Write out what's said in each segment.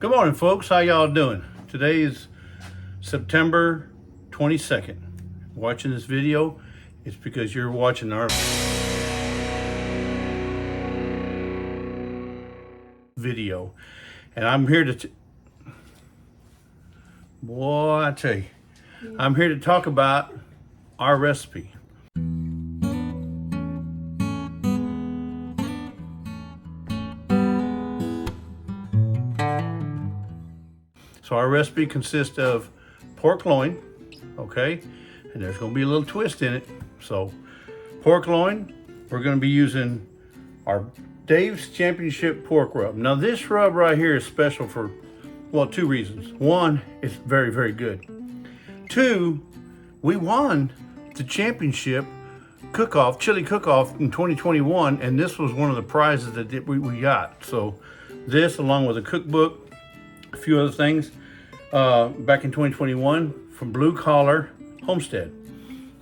Good morning, folks. How y'all doing? Today is September 22nd. Watching this video, it's because you're watching our video. And I'm here to, boy, I tell you, I'm here to talk about our recipe. So our recipe consists of pork loin, okay? And there's gonna be a little twist in it. So pork loin, we're gonna be using our Dave's Championship pork rub. Now this rub right here is special for, well, two reasons. One, it's very, very good. Two, we won the championship cook-off, chili cook-off in 2021, and this was one of the prizes that we got. So this, along with a cookbook, a few other things, back in 2021 from Blue Collar Homestead.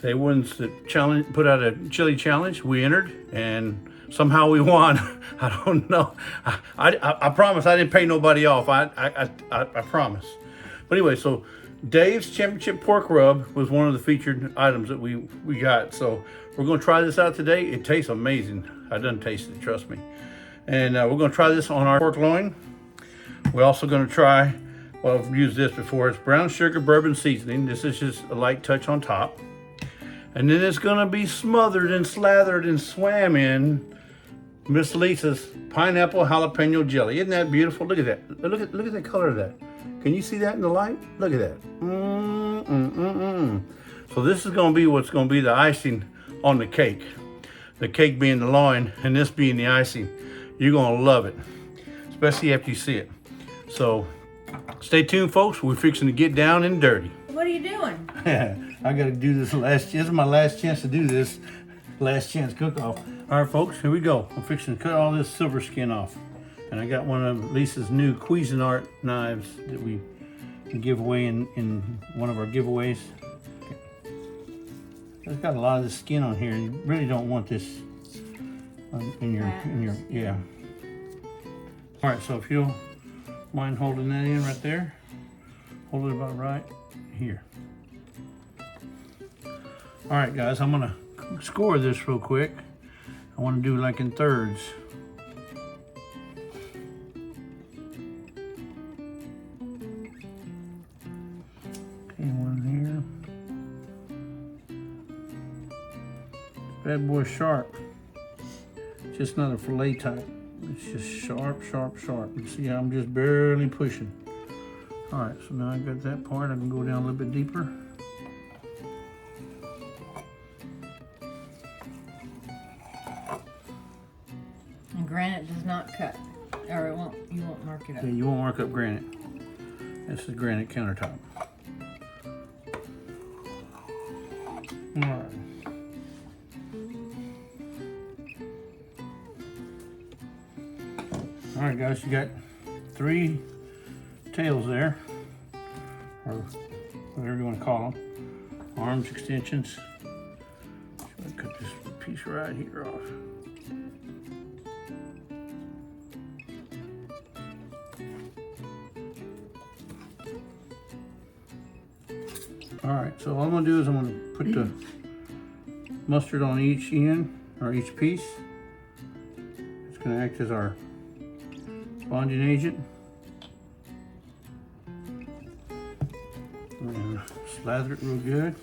They won the challenge, put out a chili challenge. We entered and somehow we won. I don't know. I promise I didn't pay nobody off. I promise. But anyway, so Dave's Championship pork rub was one of the featured items that we got. So we're gonna try this out today. It tastes amazing. I done tasted it, trust me. And we're gonna try this on our pork loin. We're also gonna try, well, I've used this before. It's brown sugar bourbon seasoning. This is just a light touch on top. And then it's gonna be smothered and slathered and swam in Miss Lisa's pineapple jalapeno jelly. Isn't that beautiful? Look at that. Look at the color of that. Can you see that in the light? Look at that. So this is gonna be what's gonna be the icing on the cake. The cake being the loin and this being the icing. You're gonna love it, especially after you see it. So stay tuned, folks. We're fixing to get down and dirty. What are you doing? I gotta do this this is my last chance to do this. Last chance cook-off. All right, folks, here we go. I'm fixing to cut all this silver skin off. And I got one of Lisa's new Cuisinart knives that we can give away in one of our giveaways. It's got a lot of the skin on here. You really don't want this in your, yeah. All right, so if you'll mind holding that in right there. Hold it about right here. All right, guys, I'm gonna score this real quick. I wanna do like in thirds. Okay, one here. Bad boy sharp. Just not a fillet type. It's just sharp, sharp, sharp. You see how I'm just barely pushing. All right, so now I got that part. I can go down a little bit deeper. And granite does not cut, or you won't mark it up. Yeah, you won't mark up granite. This is granite countertop. All right. All right, guys, you got 3 tails there, or whatever you want to call them. Arms, extensions. So I cut this piece right here off. All right, so all I'm gonna do is I'm gonna put the mustard on each end, or each piece. It's gonna act as our bonding agent. And slather it real good.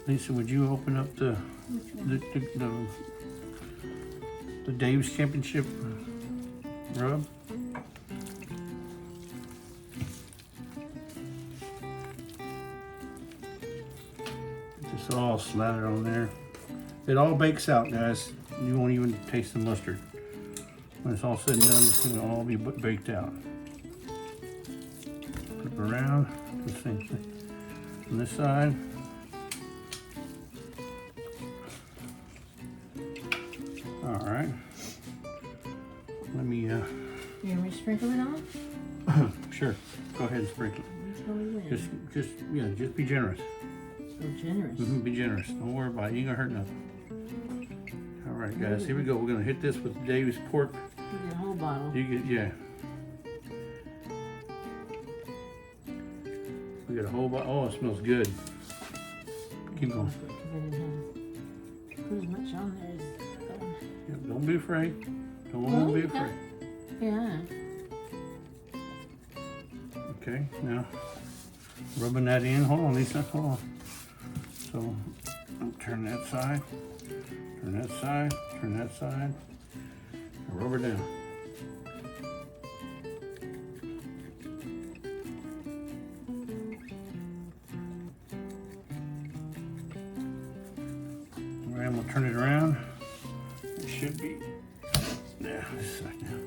Lisa, would you open up the Dave's Championship rub? Just all slathered on there. It all bakes out, guys. You won't even taste the mustard. When it's all said and done, it's going to all be baked out. Flip around, do the same thing. On this side. All right. Let me, You want me to sprinkle it on? sure, go ahead and sprinkle it. You tell me when. Just be generous. So generous. Be generous. Don't worry about it. You ain't gonna hurt nothing. All right, guys, here we go. We're gonna hit this with Dave's pork. You get a whole bottle. You get, yeah. We got a whole bunch. Oh, it smells good. Keep going. Put as much on there as Yeah, don't be afraid. Don't be afraid. yeah. Okay, now rubbing that in. Hold on, Lisa. Hold on. So turn that side. Turn that side. Turn that side. And rub her down. All right, I'm gonna turn it around. It should be. Yeah, just a sec now.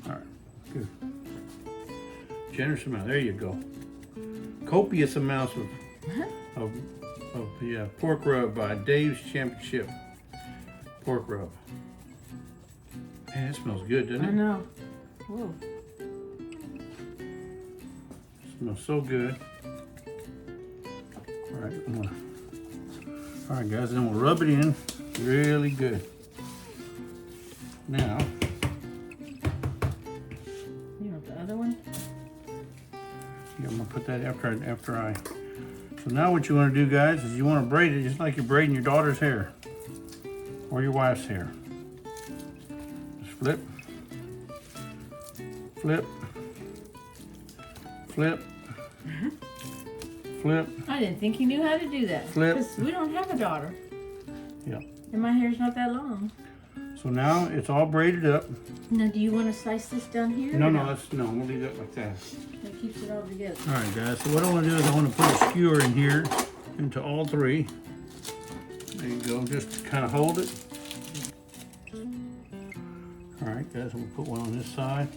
All right, good. Generous amount. There you go. Copious amounts of the pork rub by Dave's Championship pork rub. Man, it smells good, doesn't it? I know. Whoa. Smells so good. All right, guys, then we'll rub it in really good. Now, You want the other one? yeah, I'm gonna put that after I. So now what you want to do, guys, is you want to braid it just like you're braiding your daughter's hair or your wife's hair. Just flip, flip, flip, flip. I didn't think you knew how to do that. Flip. 'Cause we don't have a daughter. Yeah. And my hair's not that long. So now it's all braided up. Now, do you want to slice this down here? No, or no, we'll leave that like that. That keeps it all together. All right, guys, so what I want to do is I want to put a skewer in here into all three. There you go, just kind of hold it. All right, guys, we'll put one on this side.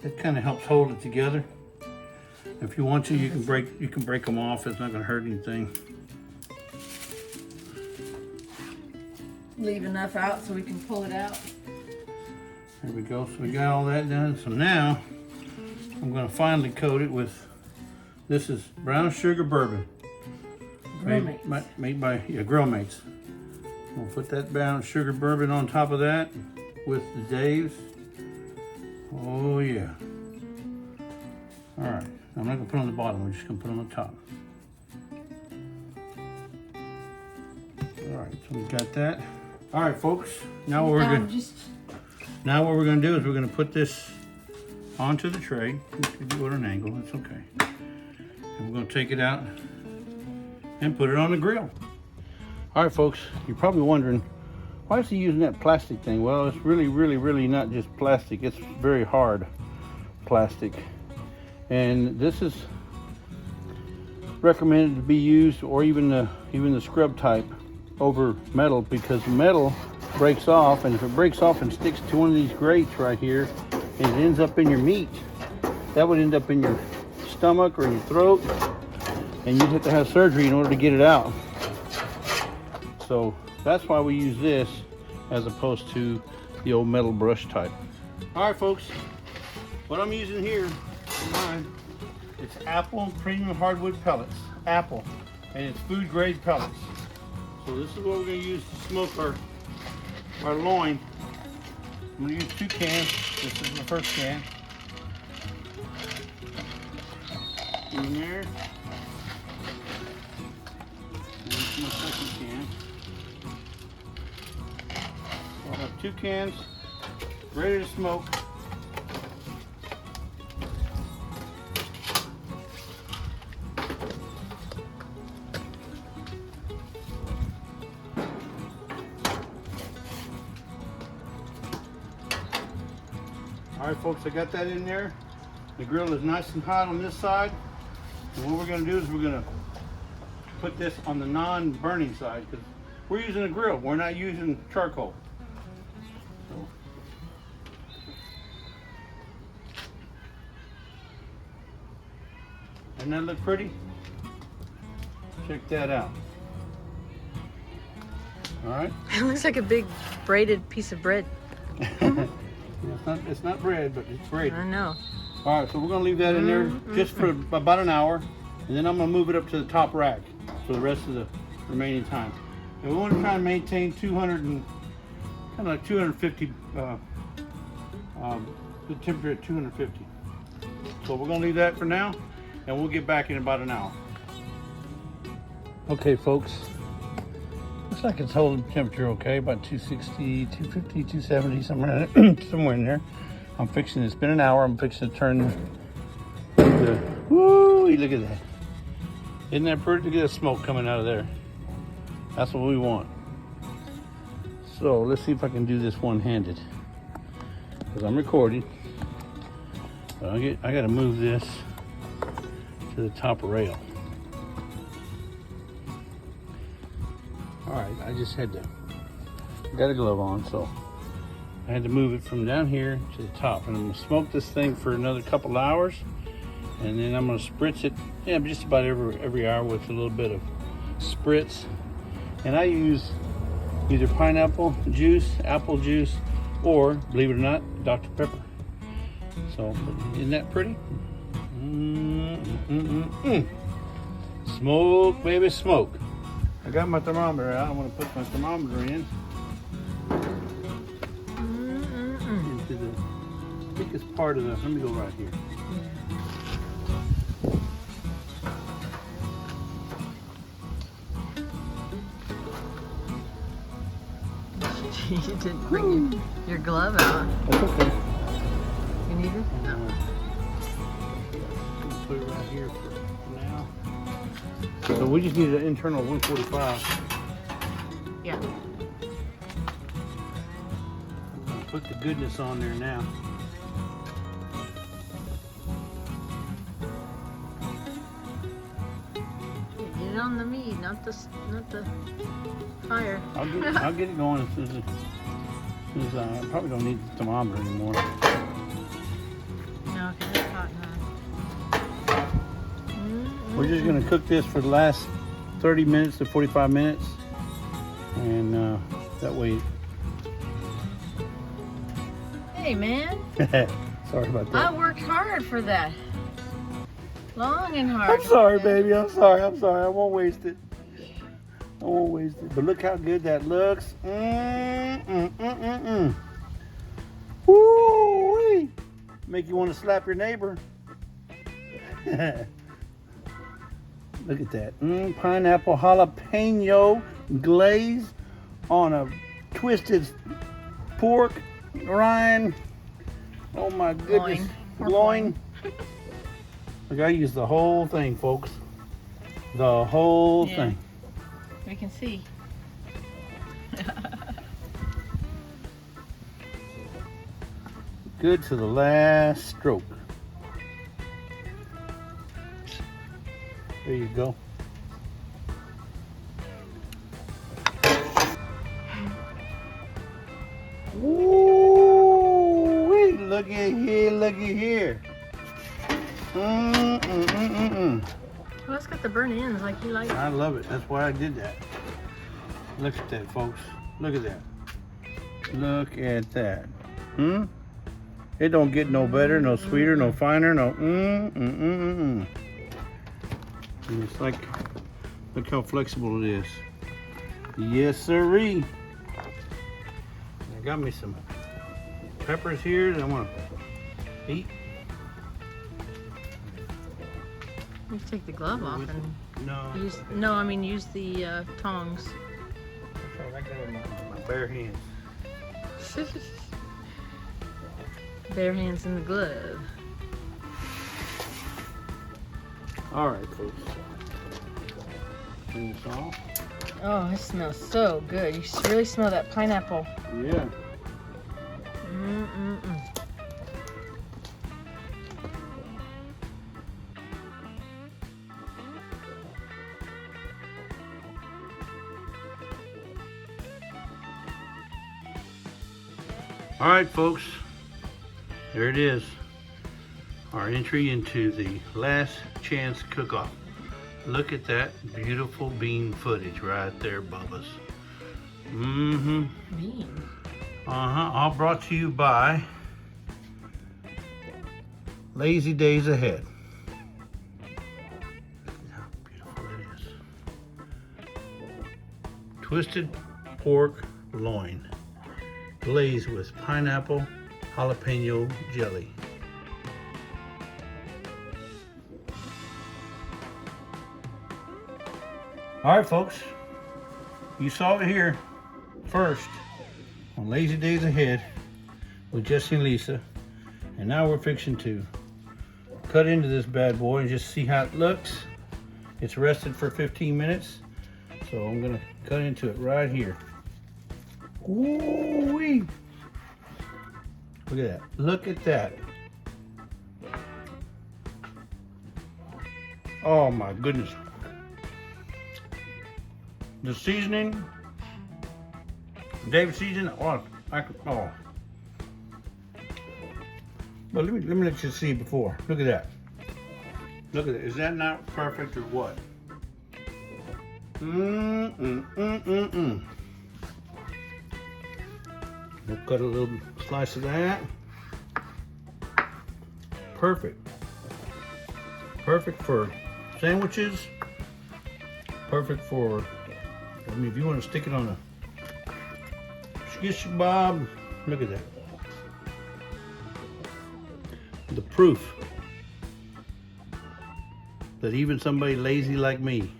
It kind of helps hold it together. If you want to, you can break them off. It's not going to hurt anything. Leave enough out so we can pull it out. There we go. So we got all that done. So now I'm going to finally coat it with, this is brown sugar bourbon. Made by Grill Mates. We'll put that brown sugar bourbon on top of that with the Dave's. Oh yeah. All right. I'm not going to put it on the bottom. We're just going to put it on the top. All right. So we got that. All right, folks. Now what we're going to do is we're going to put this onto the tray. You can do it at an angle. It's okay. And we're going to take it out and put it on the grill. All right, folks. You're probably wondering, why is he using that plastic thing? Well, it's really not just plastic. It's very hard plastic. And this is recommended to be used, or even the scrub type, over metal, because metal breaks off, and if it breaks off and sticks to one of these grates right here and it ends up in your meat, that would end up in your stomach or your throat, and you'd have to have surgery in order to get it out. So that's why we use this as opposed to the old metal brush type. All right, folks, what I'm using here for mine, it's apple premium hardwood pellets, apple, and it's food grade pellets. So this is what we're going to use to smoke our loin. I'm going to use 2 cans. This is the first can. In there. And this is my second can. So I'll have 2 cans ready to smoke. All right, folks, I got that in there. The grill is nice and hot on this side. And what we're going to do is we're going to put this on the non-burning side, because we're using a grill. We're not using charcoal. So. Doesn't that look pretty? Check that out. All right. It looks like a big braided piece of bread. It's not bread, but it's braided. I know. All right, so we're gonna leave that in there just for about an hour, and then I'm gonna move it up to the top rack for the rest of the remaining time. And we want to try and maintain 250 The temperature at 250. So we're gonna leave that for now, and we'll get back in about an hour. Okay, folks. Looks like it's holding temperature okay, about 260, 250, 270, somewhere in there. I'm fixing it. It's been an hour. I'm fixing to turn the. Woo! Look at that. Isn't that pretty? Look at the smoke coming out of there. That's what we want. So let's see if I can do this one-handed, because I'm recording. But I got to move this to the top rail. All right, I just had to. Got a glove on, so I had to move it from down here to the top, and I'm gonna smoke this thing for another couple hours, and then I'm gonna spritz it. Yeah, just about every hour with a little bit of spritz, and I use either pineapple juice, apple juice, or, believe it or not, Dr. Pepper. So, isn't that pretty? Smoke, baby, smoke. I got my thermometer out. I'm going to put my thermometer in. Into the thickest part of the, let me go right here. You didn't bring your glove out. That's okay. You need it? No. Put it right here for now. So we just need an internal 145. Yeah. Put the goodness on there now. Get it on the meat, not the fire. I'll get it going as soon as I probably don't need the thermometer anymore. No, because it's hot now. We're just gonna cook this for the last 30 minutes to 45 minutes, and that way. Hey, man. Sorry about I that. worked hard for that. Long and hard. I'm sorry, baby. I'm sorry. I won't waste it. But look how good that looks. Woo-wee. Make you want to slap your neighbor. Look at that. Pineapple jalapeno glaze on a twisted pork rind. Oh my goodness. Loin. Look, I used the whole thing, folks. The whole thing. We can see. Good to the last stroke. There you go. Ooh, looky here. Well, it's got the burnt ends like you like. I love it. That's why I did that. Look at that, folks. Look at that. Look at that. It don't get no better, no sweeter, no finer, no And it's like, look how flexible it is. Yes, sirree. I got me some peppers here that I want to eat. You can take the glove off and No. use the tongs. That's right, I got it in my bare hands. Bare hands in the glove. All right, folks. Turn this off. Oh, it smells so good. You really smell that pineapple. Yeah. All right, folks, there it is, our entry into the last chance cook-off. Look at that beautiful bean footage right there, Bubba's. Bean. All brought to you by Lazy Days Ahead. Look at how beautiful it is. Twisted pork loin, glazed with pineapple Jalapeno Jelly. All right, folks, you saw it here first on Lazy Days Ahead with Jesse and Lisa, and now we're fixing to cut into this bad boy and just see how it looks. It's rested for 15 minutes, so I'm gonna cut into it right here. Ooh-wee. Look at that. Look at that. Oh my goodness. The seasoning, David seasoning, oh. But let me let you see before. Look at that. Look at it. Is that not perfect or what? We'll cut a little slice of that. Perfect. Perfect for sandwiches. Perfect for, I mean, if you want to stick it on a shish kebab, look at that. The proof that even somebody lazy like me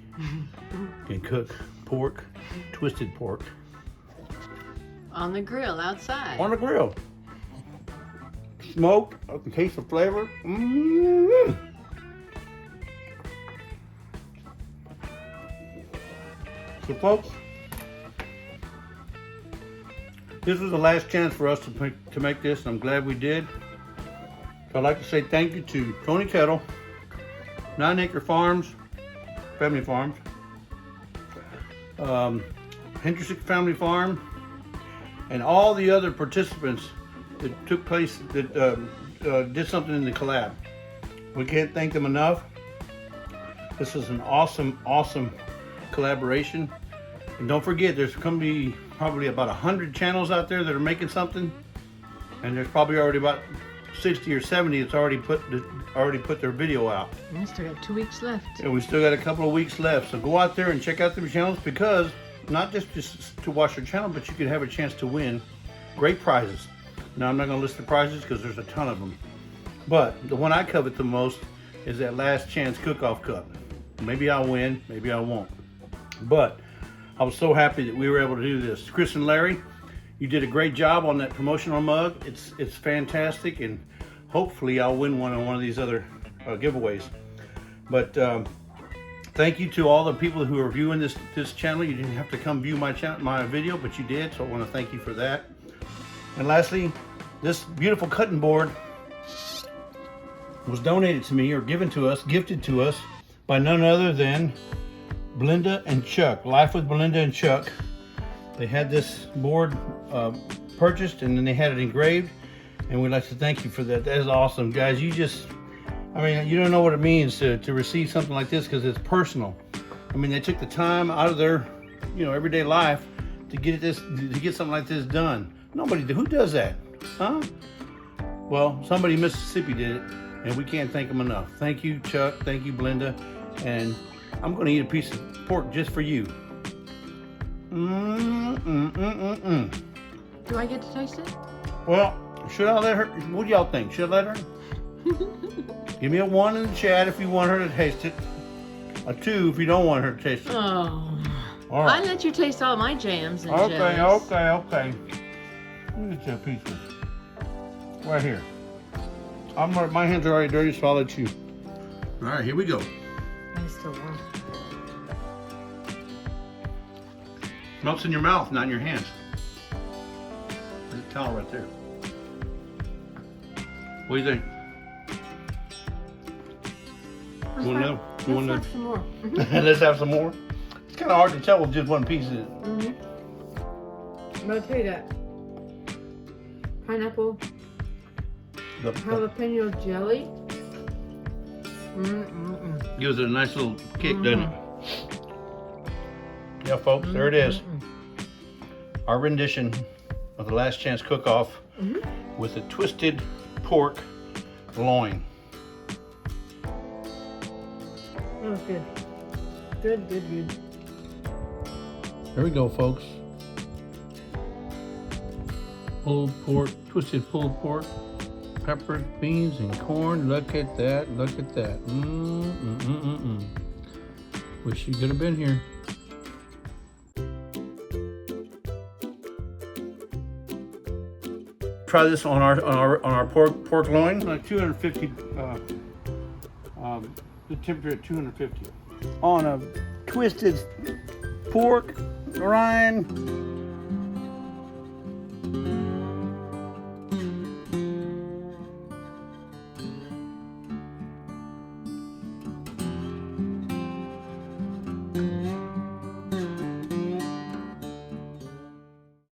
can cook pork, twisted pork. On the grill outside. On the grill. Smoked, a taste of flavor. Mm-hmm. So folks, this was the last chance for us to make this, and I'm glad we did. So I'd like to say thank you to Tony Kettle, 9 Acre Farms, Family Farms, Acre Family Farm, and all the other participants that took place, that did something in the collab. We can't thank them enough. This is an awesome, awesome collaboration. And don't forget, there's going to be probably about 100 channels out there that are making something, and there's probably already about 60 or 70 that's already put their video out. We still got 2 weeks left. And we still got a couple of weeks left, so go out there and check out the channels, because not just to watch their channel, but you could have a chance to win great prizes. Now, I'm not going to list the prizes because there's a ton of them, but the one I covet the most is that last chance cook-off cup. Maybe I'll win, maybe I won't, but I was so happy that we were able to do this. Kris and Larry, you did a great job on that promotional mug. It's fantastic, and hopefully I'll win one on one of these other giveaways. But thank you to all the people who are viewing this channel. You didn't have to come view my video, but you did, so I want to thank you for that. And lastly, this beautiful cutting board was donated to me, or given to us, gifted to us, by none other than Belinda and Chuck. Life with Belinda and Chuck. They had this board purchased, and then they had it engraved, and we'd like to thank you for that. That is awesome, guys. You just, I mean, you don't know what it means to receive something like this, because it's personal. I mean, they took the time out of their, everyday life to get something like this done. Nobody, who does that, huh? Well, somebody in Mississippi did it, and we can't thank them enough. Thank you, Chuck. Thank you, Belinda. And I'm going to eat a piece of pork just for you. Do I get to taste it? Well, should I let her? What do y'all think? Should I let her? Give me a 1 in the chat if you want her to taste it. A 2 if you don't want her to taste it. Oh. All right. I let you taste all my jams and Okay. jellies. Let me get you a piece of right here. My hands are already dirty, so I'll let you. All right, here we go. I still want. Melts in your mouth, not in your hands. There's a towel right there. What do you think? Let's have some more. Let's have some more. It's kind of hard to tell with just one piece of it. But I'll tell you that. Pineapple Jalapeño Jelly. Gives it a nice little kick, doesn't it? Yeah, folks, there it is. Our rendition of the Last Chance Cook-Off with the twisted pork loin. Oh, good. Good. There we go, folks. pulled pork, twisted pulled pork, peppers, beans, and corn. Look at that, look at that. Wish you could have been here. Try this on our pork loin. 250. The temperature at 250. On a twisted pork rind.